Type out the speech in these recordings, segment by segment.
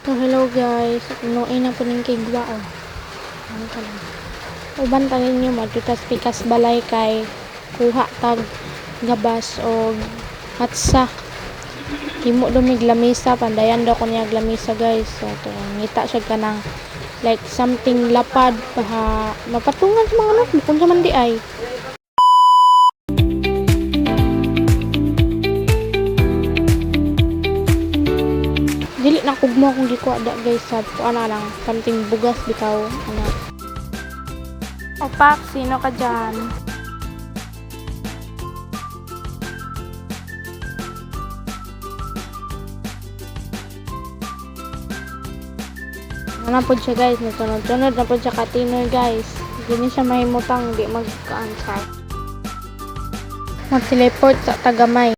So hello guys, nuin na po ning kigwa oh. Ano ka lang. Uban ta ninyo madto pikas balay kay kuha tag gabas o matsa. Himo dumig lamisa pandayan daw ko niya lamisa guys. So to ngita siya kanang like something lapad paha mapatungan sa mga anak kung sa man di ay. Dili na kugmo kung gikuha da guys sa ana lang something bugas bitaw ana. Opak, sino ka dyan? Ano po siya guys, natunod-tunod na po siya katinoy guys. Hindi siya mahimutang, hindi mag-answer. Mag-teleport sa tagamay.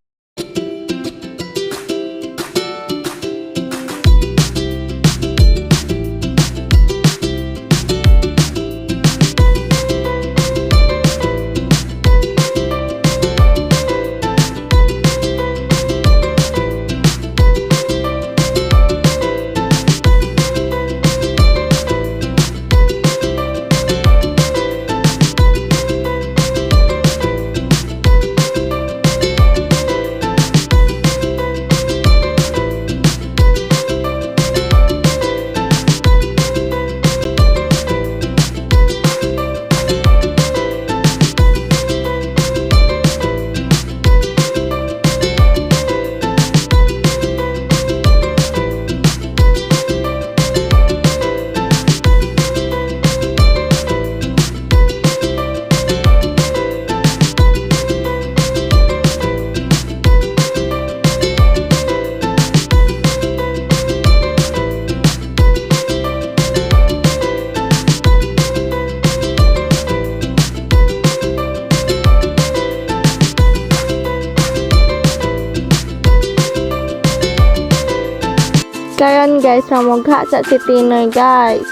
Kayon guys, mamugha sa si Tinoy guys.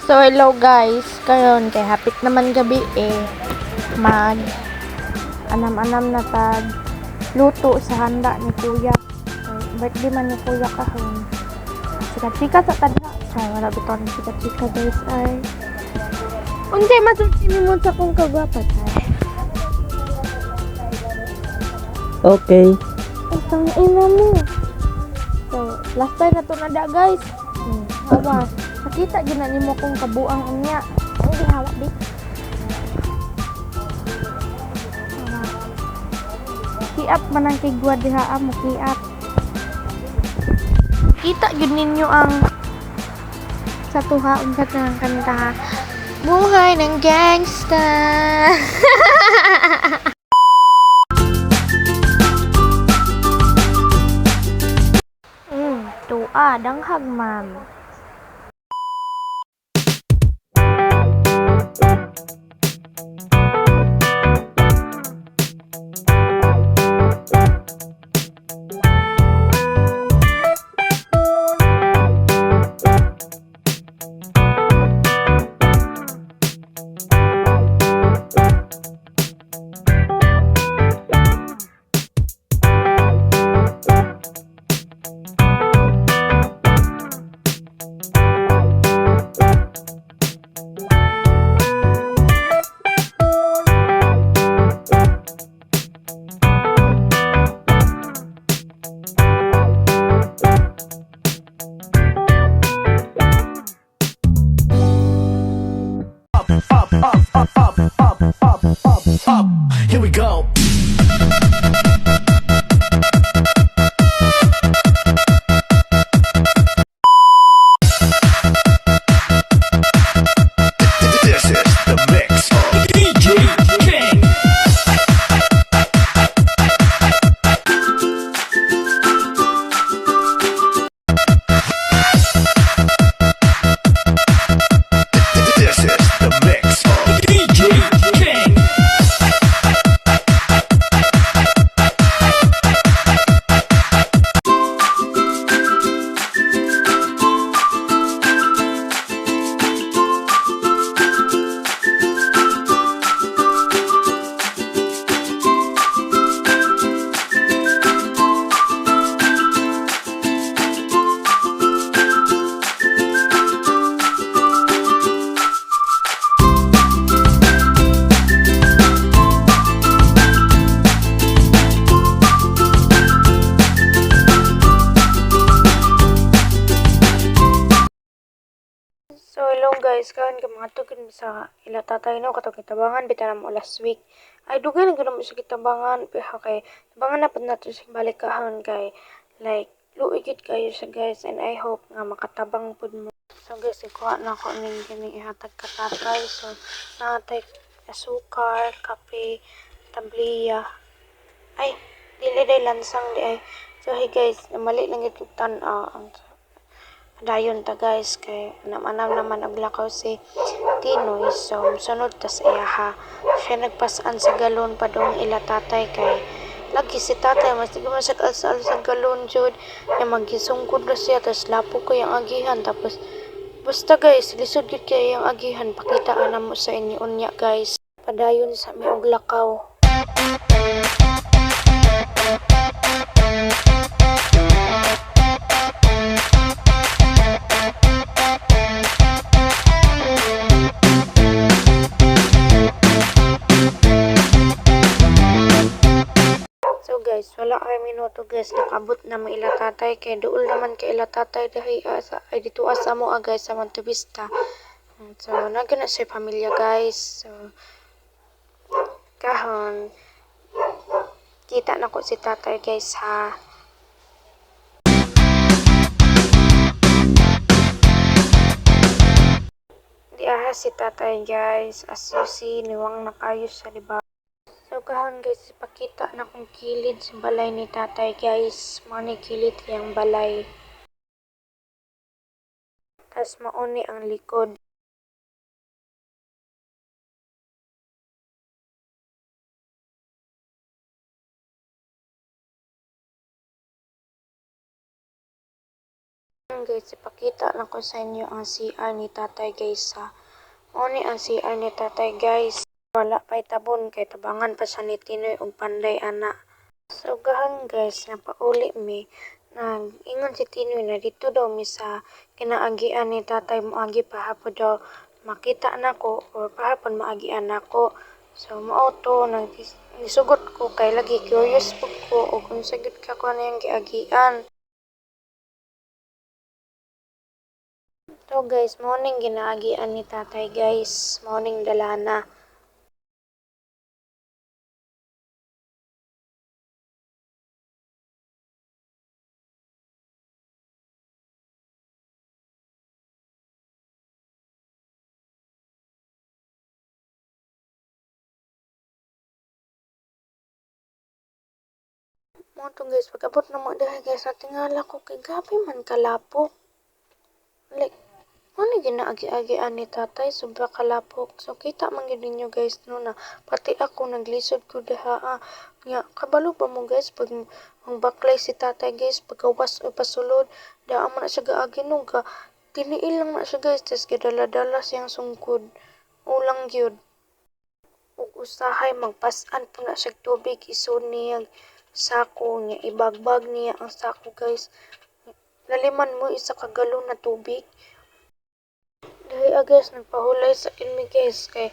So hello guys, karon kay hapit naman gabi mag anam-anam na tag luto sa handa ni kuya. Birthday man ni kuya kahon. Chika-chika sa tadha. Ay wala bitaw ni chika-chika guys ay. Unsay masulti mo sa kong kagwapat ay. Okay. Itong ina mo. So last time na to nada guys. Awas. Nakita gina nimo kung kabuang unya. Ang gihawak di. Kiap man ang kigwa diha mo kiap. Kita gyud ninyo ang sa tuha ug ng kanta. Buhay ng gangsta. Tuwa danghag man. guys, karon ka mga tugod sa ila tatay no katong kitabangan bitaram mo last week. Ay dugay na gyud mo sa kitabangan pero kay tabangan na pud nato sa balik kahon kay like luoy gyud kayo siya guys and I hope nga makatabang pud mo. So guys, ikuha na ko ning kini ihatag ka tatay. So natay asukar, kape, tabliya. Ay, dili day lansang di ay. So hey guys, mali lang gyud tan-aw ang dayon ta guys kay naman og lakaw si Tinoy, so sunod ta sa iyaha. Siya nagpasaan sa galon pa dong ila tatay kay lagi si tatay mas di man sa alsal sa galon jud na magisungkod na siya tapos lapo ko yung agihan tapos basta guys lisod gid kay yung agihan pakita na mo sa inyo unya guys padayon sa mi og lakaw. So guys, wala kay minuto guys, nakabot na mo ila tatay kay duol naman kay ila tatay dahi asa ay dito asa mo guys sa Montevista. So nagana siya pamilya guys. So kahon kita na ko si tatay guys ha. Di aha si tatay guys, asusi niwang nakayos sa liba. So kahon guys, ipakita na kong kilid sa balay ni tatay guys. Mao ni kilid yang balay. Tas mauni ang likod. Guys, ipakita na ko sa inyo ang CR ni tatay guys ha. Mao ni ang CR ni tatay guys. Wala pa'y tabon kay tabangan pa siya ni Tinoy og panday ana. So gahan guys, napauli mi. Ingon si Tinoy na dito daw mi sa kinaagian ni tatay moagi pahapon daw makita na ko or pahapon maagian nako. So mao to nisugot ko kay lagi curious pud ko og unsa gid ka ko na yung giagian. So guys, morning ginaagian ni tatay guys, morning dalana. Mo to guys, pag-abot na mo dahil guys, natingala ko kay gabi man kalapok. Like, ano ginaagi-agian ni tatay, sobra kalapok. So, kita man gid ninyo guys, no na, pati ako naglisod ko daha, nga, kabalo ba mo guys, pag ang baklay si tatay guys, pagkawas o pasulod, daan mo na siya gaagi no, tiniil lang na siya guys, tas gidala-dala siyang sungkod. Ulang gyud. Ug usahay magpasan po na siya tubig, isod niya sako niya, ibagbag niya ang sako guys. Laliman mo isa ka galon na tubig. Dahil guys, nagpahulay sa inmi guys kay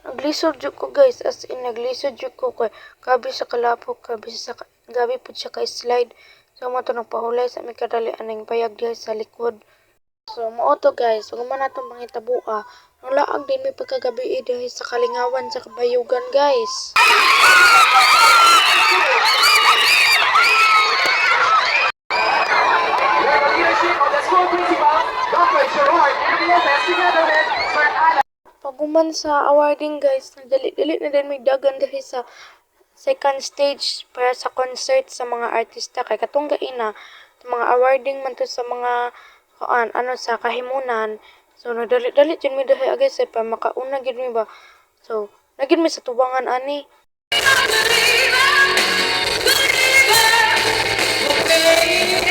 naglisod jud ko guys, as in naglisod jud ko kay gabi sa kalapok, gabi pud siya kay slide. So mo to nagpahulay sa mi kadali aning payag guys sa likod. So mao to guys, ug man atong pangitabuha. Ang laag din mi pagkagabi dahil sa kalingawan sa kabayugan guys. Paguman sa awarding guys, dali-dali na din may dagan dahil sa second stage para sa concert sa mga artista kay katong gaina mga awarding man to sa mga ano sa kahimunan. So nadali-dali jud mi dahil guys pa makauna gid mi ba. So nagid mi sa tubangan ani. Believer,